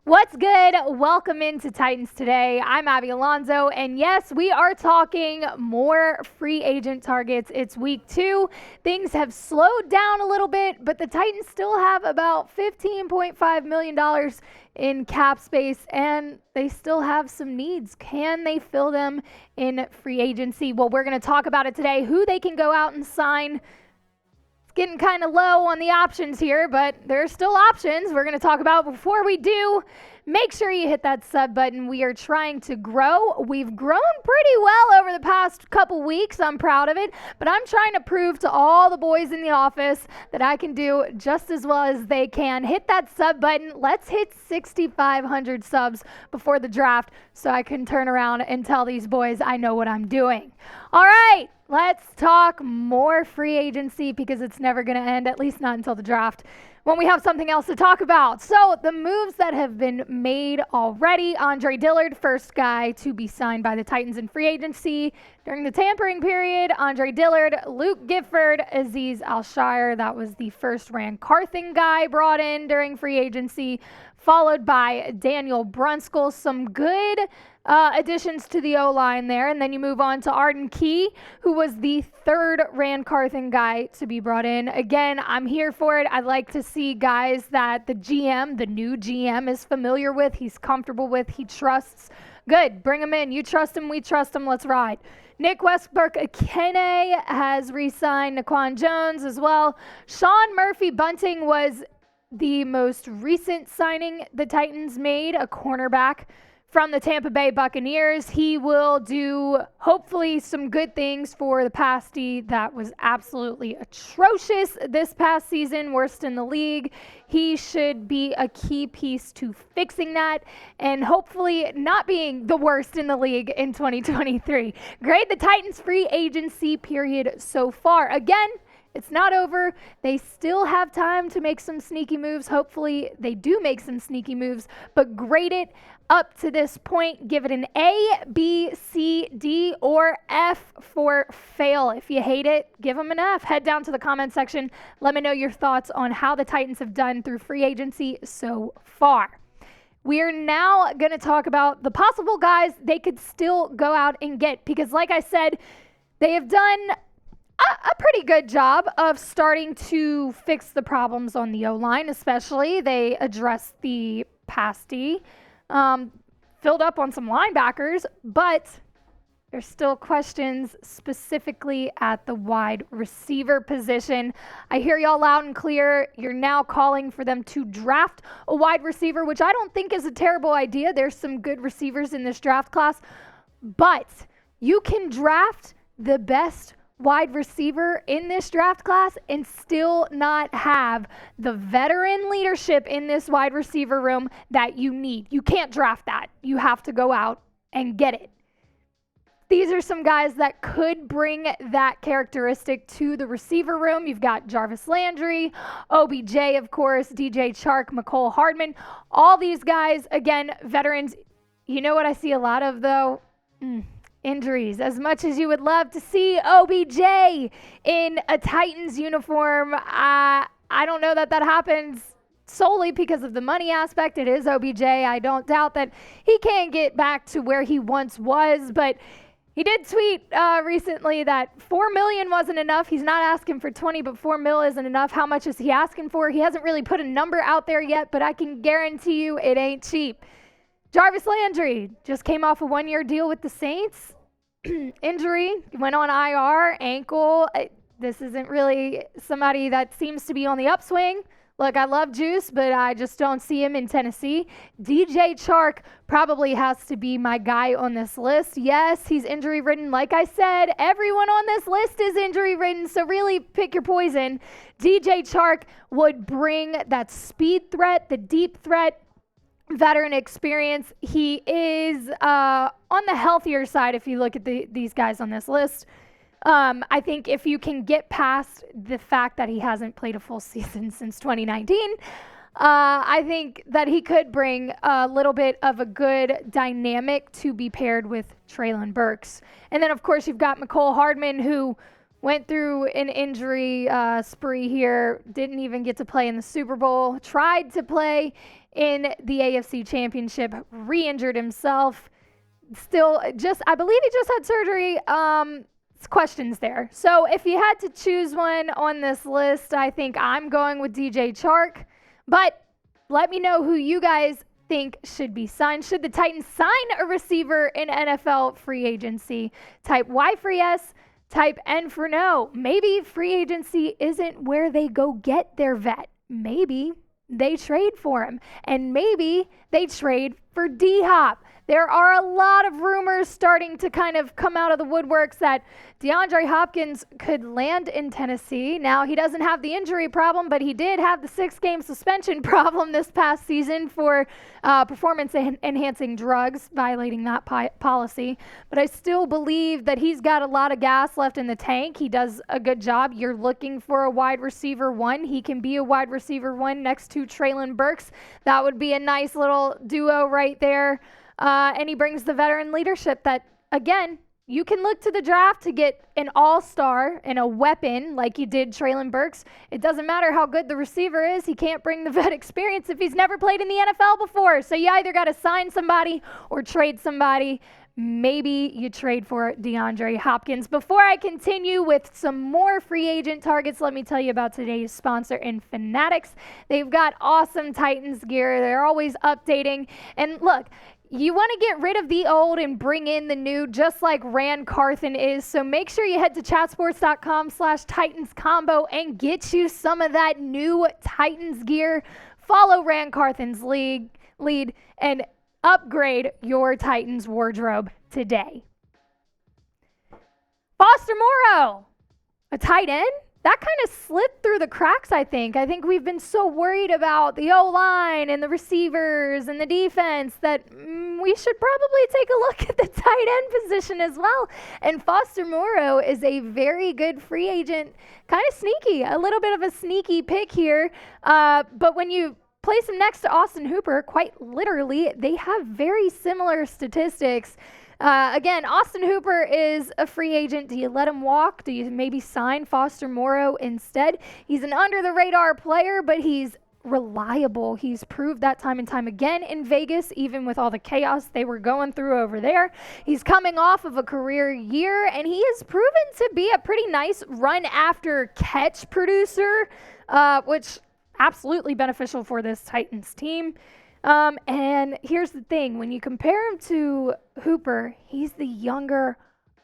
What's good? Welcome into Titans Today. I'm Abby Alonzo, and yes, we are talking more free agent targets. It's week 2. Things have slowed down a little bit, but the Titans still have about $15.5 million in cap space, and they still have some needs. Can they fill them in free agency? Well, we're going to talk about it today, who they can go out and sign. Getting kind of low on the options here, but there's still options we're going to talk about. Before we do, make sure you hit that sub button. We are trying to grow. We've grown pretty well over the past couple weeks. I'm proud of it, but I'm trying to prove to all the boys in the office that I can do just as well as they can. Hit that sub button. Let's hit 6,500 subs before the draft so I can turn around and tell these boys I know what I'm doing. All right. Let's talk more free agency because it's never going to end, at least not until the draft, when we have something else to talk about. So the moves that have been made already: Andre Dillard, first guy to be signed by the Titans in free agency during the tampering period. Andre Dillard, Luke Gifford, Azeez Al-Shire, that was the first Rand Carthon guy brought in during free agency, followed by Daniel Brunskill. Some good additions to the O-line there. And then you move on to Arden Key, who was the third Rand Carthon guy to be brought in. Again, I'm here for it. I'd like to see guys that the new GM is familiar with, he's comfortable with, he trusts. Good, bring him in. You trust him, we trust him, let's ride. Nick Westbrook-Akene has re-signed Naquan Jones as well. Sean Murphy-Bunting was the most recent signing the Titans made, a cornerback from the Tampa Bay Buccaneers. He will do, hopefully, some good things for the pasty that was absolutely atrocious this past season, worst in the league. He should be a key piece to fixing that and hopefully not being the worst in the league in 2023. Grade the Titans free agency period so far. Again, it's not over. They still have time to make some sneaky moves. Hopefully they do make some sneaky moves, but grade it up to this point. Give it an A, B, C, D, or F for fail. If you hate it, give them an F. Head down to the comment section. Let me know your thoughts on how the Titans have done through free agency so far. We are now going to talk about the possible guys they could still go out and get, because like I said, they have done a pretty good job of starting to fix the problems on the O-line, especially. They addressed the pasty, filled up on some linebackers, but there's still questions specifically at the wide receiver position. I hear y'all loud and clear. You're now calling for them to draft a wide receiver, which I don't think is a terrible idea. There's some good receivers in this draft class, but you can draft the best wide receiver in this draft class and still not have the veteran leadership in this wide receiver room that you need. You can't draft that. You have to go out and get it. These are some guys that could bring that characteristic to the receiver room. You've got Jarvis Landry, OBJ, of course, DJ Chark, Mecole Hardman. All these guys, again, veterans. You know what I see a lot of, though? Injuries. As much as you would love to see OBJ in a Titans uniform, I don't know that happens solely because of the money aspect. It is OBJ. I don't doubt that he can get back to where he once was, but he did tweet recently that $4 million wasn't enough. He's not asking for 20, but $4 million isn't enough. How much is he asking for? He hasn't really put a number out there yet, but I can guarantee you it ain't cheap. Jarvis Landry just came off a 1-year deal with the Saints. Injury, went on IR, ankle. This isn't really somebody that seems to be on the upswing. Look, I love Juice, but I just don't see him in Tennessee. DJ Chark probably has to be my guy on this list. Yes, he's injury-ridden. Like I said, everyone on this list is injury-ridden, so really pick your poison. DJ Chark would bring that speed threat, the deep threat, veteran experience. He is on the healthier side if you look at these guys on this list. I think if you can get past the fact that he hasn't played a full season since 2019, I think that he could bring a little bit of a good dynamic to be paired with Treylon Burks. And then, of course, you've got Mecole Hardman, who went through an injury spree here, didn't even get to play in the Super Bowl, tried to play in the AFC Championship, re-injured himself. Still, I believe he just had surgery. Questions there. So if you had to choose one on this list, I think I'm going with DJ Chark. But let me know who you guys think should be signed. Should the Titans sign a receiver in NFL free agency? Type Y for yes, type N for no. Maybe free agency isn't where they go get their vet. Maybe they trade for him. And maybe they trade for D-Hop. There are a lot of rumors starting to kind of come out of the woodworks that DeAndre Hopkins could land in Tennessee. Now, he doesn't have the injury problem, but he did have the 6-game suspension problem this past season for performance-enhancing drugs, violating that policy. But I still believe that he's got a lot of gas left in the tank. He does a good job. You're looking for a wide receiver one. He can be a wide receiver one next to Treylon Burks. That would be a nice little duo right there. And he brings the veteran leadership that, again, you can look to the draft to get an all-star and a weapon like you did Treylon Burks. It doesn't matter how good the receiver is. He can't bring the vet experience if he's never played in the NFL before. So you either got to sign somebody or trade somebody. Maybe you trade for DeAndre Hopkins. Before I continue with some more free agent targets, let me tell you about today's sponsor in Fanatics. They've got awesome Titans gear. They're always updating. And look, you want to get rid of the old and bring in the new, just like Rand Carthon is. So make sure you head to chatsports.com/TitansCombo and get you some of that new Titans gear. Follow Rand Carthon's lead and upgrade your Titans wardrobe today. Foster Moreau, a tight end. That kind of slipped through the cracks, I think. I think we've been so worried about the O-line and the receivers and the defense that we should probably take a look at the tight end position as well. And Foster Moreau is a very good free agent, kind of sneaky, a little bit of a sneaky pick here. But when you place him next to Austin Hooper, quite literally, they have very similar statistics. Again, Austin Hooper is a free agent. Do you let him walk? Do you maybe sign Foster Moreau instead? He's an under-the-radar player, but he's reliable. He's proved that time and time again in Vegas, even with all the chaos they were going through over there. He's coming off of a career year, and he has proven to be a pretty nice run-after-catch producer, which absolutely beneficial for this Titans team. And here's the thing, when you compare him to Hooper, he's the younger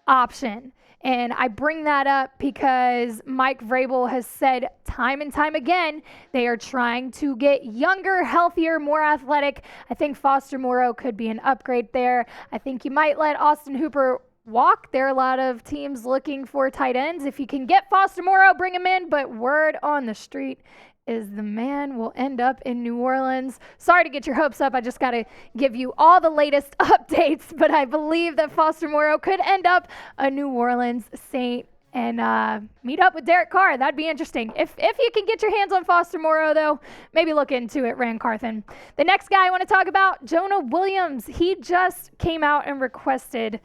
option. And I bring that up because Mike Vrabel has said time and time again, they are trying to get younger, healthier, more athletic. I think Foster Moreau could be an upgrade there. I think you might let Austin Hooper walk. There are a lot of teams looking for tight ends. If you can get Foster Moreau, bring him in, but word on the street is the man will end up in New Orleans. Sorry to get your hopes up. I just got to give you all the latest updates, but I believe that Foster Moreau could end up a New Orleans Saint and meet up with Derek Carr. That'd be interesting. If you can get your hands on Foster Moreau, though, maybe look into it, Rand Carthon. The next guy I want to talk about, Jonah Williams. He just came out and requested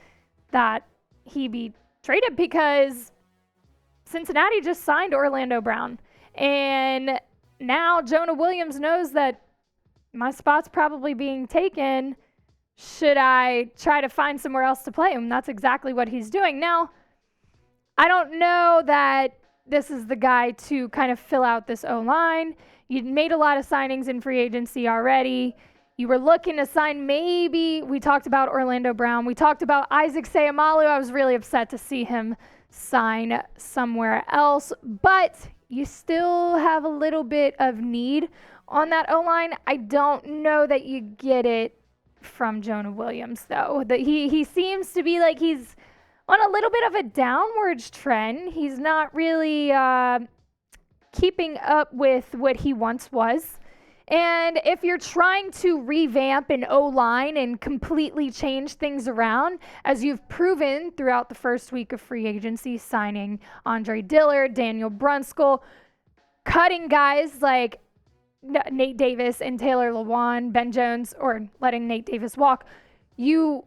that he be traded because Cincinnati just signed Orlando Brown. And now Jonah Williams knows that my spot's probably being taken. Should I try to find somewhere else to play him? That's exactly what he's doing. Now, I don't know that this is the guy to kind of fill out this O-line. You made a lot of signings in free agency already. You were looking to sign maybe, we talked about Orlando Brown. We talked about Isaac Seumalo. I was really upset to see him sign somewhere else. But you still have a little bit of need on that O-line. I don't know that you get it from Jonah Williams, though. He seems to be like he's on a little bit of a downwards trend. He's not really keeping up with what he once was. And if you're trying to revamp an O-line and completely change things around, as you've proven throughout the first week of free agency, signing Andre Dillard, Daniel Brunskill, cutting guys like Nate Davis and Taylor Lewan, Ben Jones, or letting Nate Davis walk, you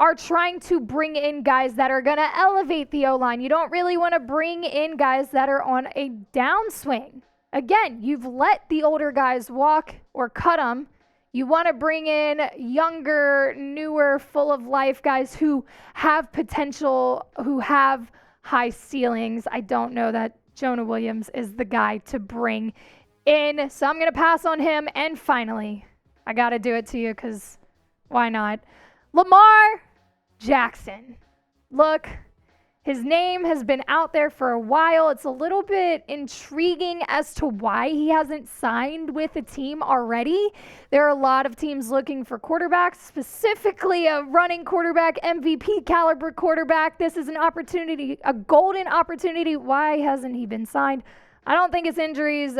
are trying to bring in guys that are going to elevate the O-line. You don't really want to bring in guys that are on a downswing. Again, you've let the older guys walk or cut them. You want to bring in younger, newer, full of life guys who have potential, who have high ceilings. I don't know that Jonah Williams is the guy to bring in, so I'm going to pass on him. And finally, I got to do it to you because why not? Lamar Jackson. Look, his name has been out there for a while. It's a little bit intriguing as to why he hasn't signed with a team already. There are a lot of teams looking for quarterbacks, specifically a running quarterback, MVP caliber quarterback. This is an opportunity, a golden opportunity. Why hasn't he been signed? I don't think it's injuries.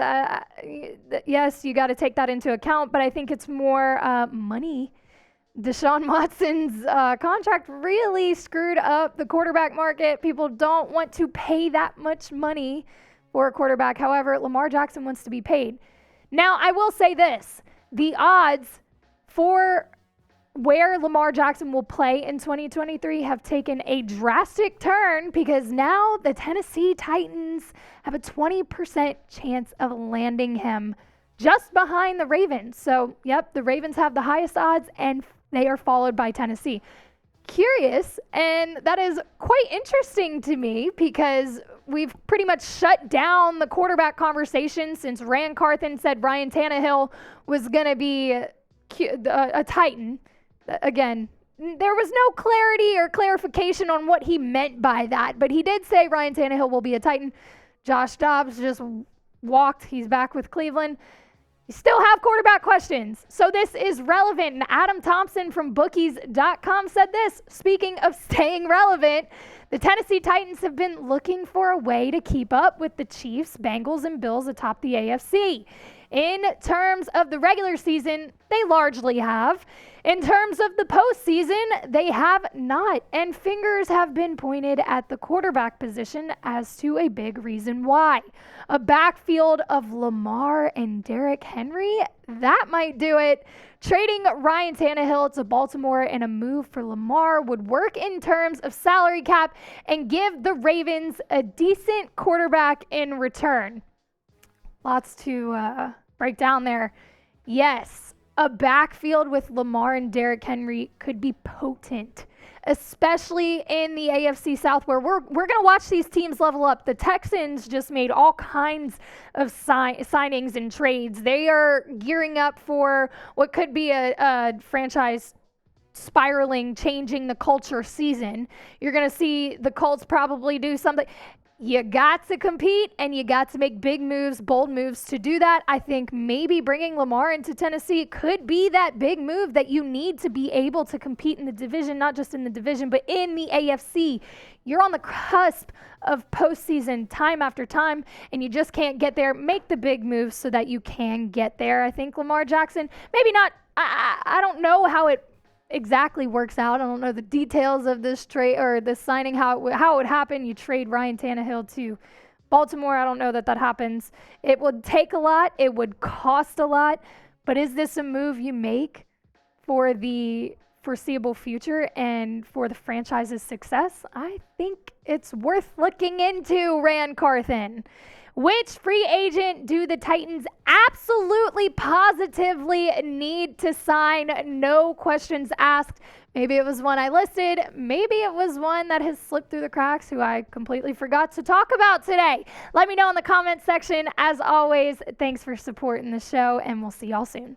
Yes, you got to take that into account, but I think it's more money. Deshaun Watson's contract really screwed up the quarterback market. People don't want to pay that much money for a quarterback. However, Lamar Jackson wants to be paid. Now, I will say this. The odds for where Lamar Jackson will play in 2023 have taken a drastic turn because now the Tennessee Titans have a 20% chance of landing him just behind the Ravens. So, yep, the Ravens have the highest odds and they are followed by Tennessee. Curious, and that is quite interesting to me because we've pretty much shut down the quarterback conversation since Carthon said Ryan Tannehill was going to be a Titan. Again, there was no clarity or clarification on what he meant by that, but he did say Ryan Tannehill will be a Titan. Josh Dobbs just walked. He's back with Cleveland. You still have quarterback questions, so this is relevant. And Adam Thompson from bookies.com said this, speaking of staying relevant, the Tennessee Titans have been looking for a way to keep up with the Chiefs, Bengals, and Bills atop the AFC. In terms of the regular season, they largely have. In terms of the postseason, they have not. And fingers have been pointed at the quarterback position as to a big reason why. A backfield of Lamar and Derrick Henry, that might do it. Trading Ryan Tannehill to Baltimore and a move for Lamar would work in terms of salary cap and give the Ravens a decent quarterback in return. Lots to break down there. Yes, a backfield with Lamar and Derrick Henry could be potent, especially in the AFC South where we're going to watch these teams level up. The Texans just made all kinds of signings and trades. They are gearing up for what could be a franchise spiraling, changing the culture season. You're going to see the Colts probably do something. You got to compete, and you got to make big moves, bold moves to do that. I think maybe bringing Lamar into Tennessee could be that big move that you need to be able to compete in the division, not just in the division, but in the AFC. You're on the cusp of postseason time after time, and you just can't get there. Make the big moves so that you can get there. I think Lamar Jackson, maybe not, I don't know how it exactly works out. I don't know the details of this trade or this signing, how it would happen. You trade Ryan Tannehill to Baltimore. I don't know that happens. It would take a lot. It would cost a lot. But is this a move you make for the foreseeable future and for the franchise's success? I think it's worth looking into, Carthon. Which free agent do the Titans absolutely positively need to sign? No questions asked. Maybe it was one I listed. Maybe it was one that has slipped through the cracks who I completely forgot to talk about today. Let me know in the comments section. As always, thanks for supporting the show, and we'll see y'all soon.